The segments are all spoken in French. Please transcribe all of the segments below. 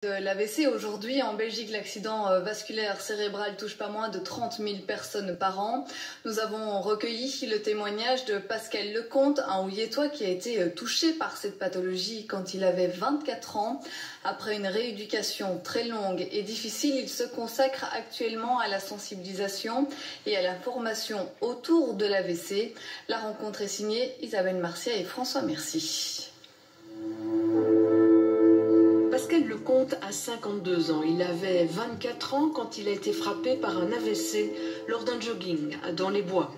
De l'AVC, aujourd'hui en Belgique, l'accident vasculaire cérébral touche pas moins de 30 000 personnes par an. Nous avons recueilli le témoignage de Pascal Lecomte, un Houillettois qui a été touché par cette pathologie quand il avait 24 ans. Après une rééducation très longue et difficile, il se consacre actuellement à la sensibilisation et à la formation autour de l'AVC. La rencontre est signée Isabelle Marcia et François Mercier. Pascal Lecomte a 52 ans. Il avait 24 ans quand il a été frappé par un AVC lors d'un jogging dans les bois.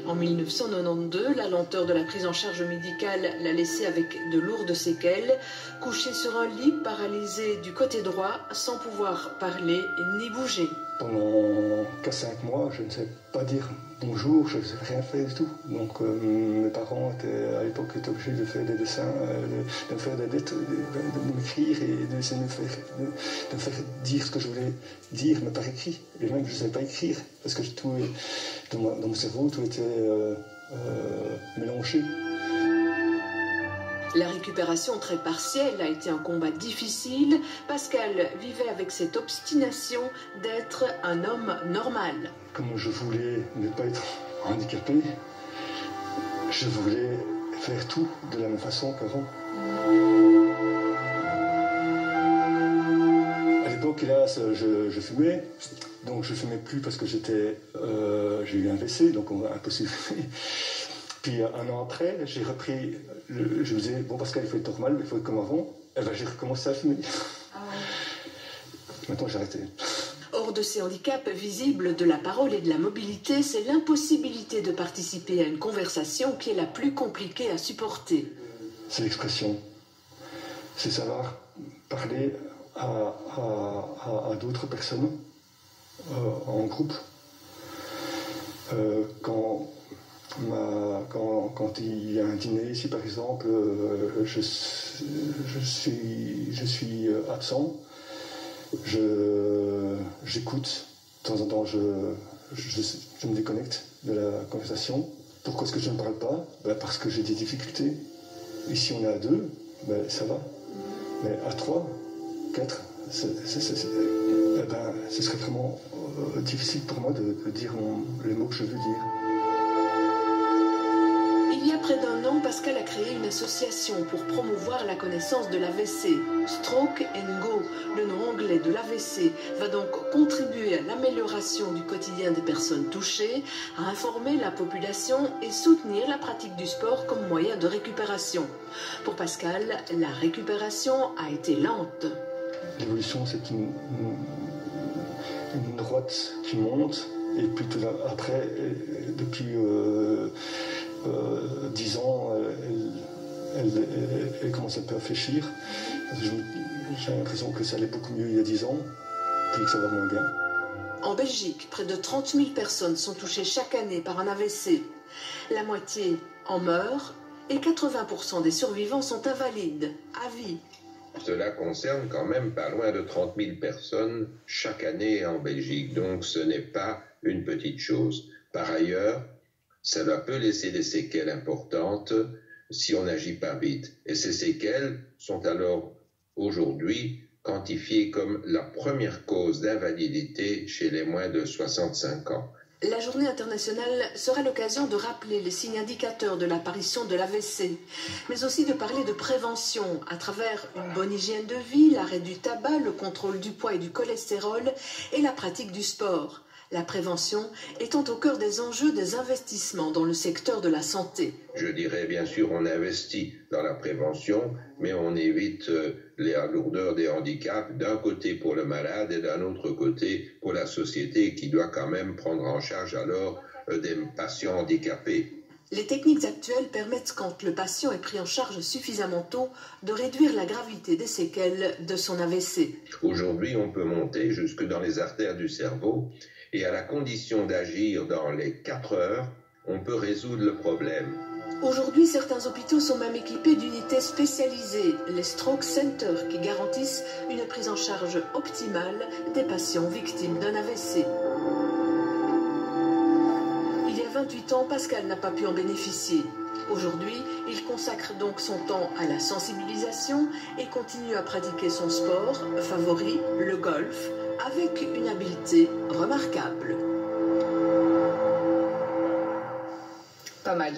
En 1992, la lenteur de la prise en charge médicale l'a laissé avec de lourdes séquelles, couché sur un lit, paralysé du côté droit, sans pouvoir parler ni bouger. Pendant 5 mois, je ne sais pas dire bonjour, je ne sais rien faire du tout. Donc mes parents à l'époque étaient obligés de faire des dessins, de faire des lettres, de m'écrire et d'essayer de me faire dire ce que je voulais dire, mais par écrit. Et même je ne savais pas écrire, parce que tout, dans mon cerveau, tout était mélangé. La récupération très partielle a été un combat difficile. Pascal vivait avec cette obstination d'être un homme normal. Comme je voulais ne pas être handicapé, je voulais faire tout de la même façon qu'avant. À l'époque, hélas, je fumais. Donc je ne fumais plus parce que j'ai eu un AVC, donc impossible de fumer. Puis un an après, j'ai repris, je me disais, bon Pascal, il faut être normal, il faut être comme avant. Et ben, j'ai recommencé à fumer. Ah ouais. Maintenant, j'ai arrêté. Hors de ces handicaps visibles de la parole et de la mobilité, c'est l'impossibilité de participer à une conversation qui est la plus compliquée à supporter. C'est l'expression. C'est savoir parler à d'autres personnes en groupe. Quand il y a un dîner ici par exemple, je suis absent, j'écoute, de temps en temps je me déconnecte de la conversation. Pourquoi est-ce que je ne parle pas? Parce que j'ai des difficultés. Ici on est à 2, ça va, mais à 3, 4, ce serait vraiment difficile pour moi de dire les mots que je veux dire. Il y a près d'un an, Pascal a créé une association pour promouvoir la connaissance de l'AVC. Stroke and Go, le nom anglais de l'AVC, va donc contribuer à l'amélioration du quotidien des personnes touchées, à informer la population et soutenir la pratique du sport comme moyen de récupération. Pour Pascal, la récupération a été lente. L'évolution, c'est une droite qui monte, et puis tout après, depuis 10 ans, elle commence un peu à fléchir. J'ai l'impression que ça allait beaucoup mieux il y a 10 ans, puis que ça va moins bien. En Belgique, près de 30 000 personnes sont touchées chaque année par un AVC. La moitié en meurt et 80% des survivants sont invalides, à vie. Cela concerne quand même pas loin de 30 000 personnes chaque année en Belgique, donc ce n'est pas une petite chose. Par ailleurs, cela peut laisser des séquelles importantes si on n'agit pas vite. Et ces séquelles sont alors aujourd'hui quantifiées comme la première cause d'invalidité chez les moins de 65 ans. La journée internationale sera l'occasion de rappeler les signes indicateurs de l'apparition de l'AVC, mais aussi de parler de prévention à travers une bonne hygiène de vie, l'arrêt du tabac, le contrôle du poids et du cholestérol et la pratique du sport. La prévention étant au cœur des enjeux des investissements dans le secteur de la santé. Je dirais bien sûr on investit dans la prévention, mais on évite les lourdeurs des handicaps d'un côté pour le malade et d'un autre côté pour la société qui doit quand même prendre en charge alors des patients handicapés. Les techniques actuelles permettent, quand le patient est pris en charge suffisamment tôt, de réduire la gravité des séquelles de son AVC. Aujourd'hui, on peut monter jusque dans les artères du cerveau et à la condition d'agir dans les 4 heures, on peut résoudre le problème. Aujourd'hui, certains hôpitaux sont même équipés d'unités spécialisées, les Stroke Centers, qui garantissent une prise en charge optimale des patients victimes d'un AVC. Il y a 28 ans, Pascal n'a pas pu en bénéficier. Aujourd'hui, il consacre donc son temps à la sensibilisation et continue à pratiquer son sport favori, le golf, avec une habileté remarquable. Pas mal.